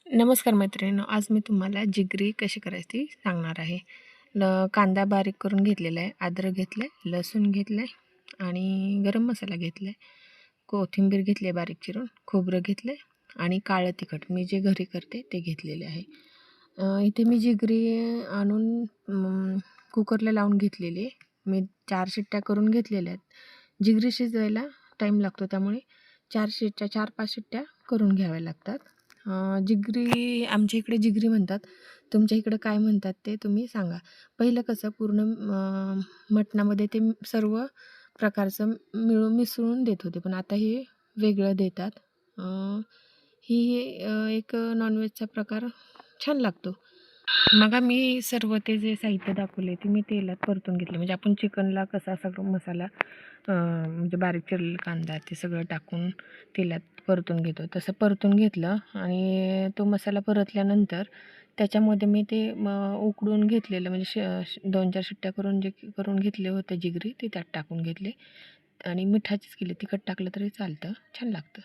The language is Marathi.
नमस्कार मैत्रिणींनो, आज मी तुम्हाला जिगरी कशी करायची सांगणार आहे. कांदा बारीक करून घेतलेला आहे, अद्रक घेतलं आहे, लसूण घेतलं आहे आणि गरम मसाला घेतला आहे, कोथिंबीर घेतली आहे बारीक चिरून, खोबरं घेतलं आहे आणि काळं तिखट मी जे घरी करते ते घेतलेले आहे. इथे मी जिगरी आणून कुकरला लावून घेतलेली आहे. मी 4 शिट्ट्या करून घेतलेल्या आहेत. जिगरी शिजवायला टाईम लागतो, त्यामुळे 4-5 शिट्ट्या करून घ्याव्या लागतात. जिगरी आमच्या इकडे जिगरी म्हणतात, तुमच्या इकडं काय म्हणतात ते तुम्ही सांगा. पहिलं कसं पूर्ण मटणामध्ये ते सर्व प्रकारचं मिसळून देत होते, पण आता हे वेगळं देतात. एक नॉनव्हेजचा प्रकार छान लागतो. मग मी सर्व ते जे साहित्य दाखवले ते मी तेलात परतून घेतले. म्हणजे आपण चिकनला कसा सगळं मसाला म्हणजे बारीक चिरलेला कांदा ते सगळं टाकून तेलात परतून घेतो, तसं परतून घेतलं आणि तो मसाला परतल्यानंतर त्याच्यामध्ये मी ते उकडून घेतलेलं म्हणजे 2-4 शिट्ट्या करून घेतले होते जिगरी ते त्यात टाकून घेतले आणि मिठाचीच केली, तिखट टाकलं तरी चालतं, छान लागतं.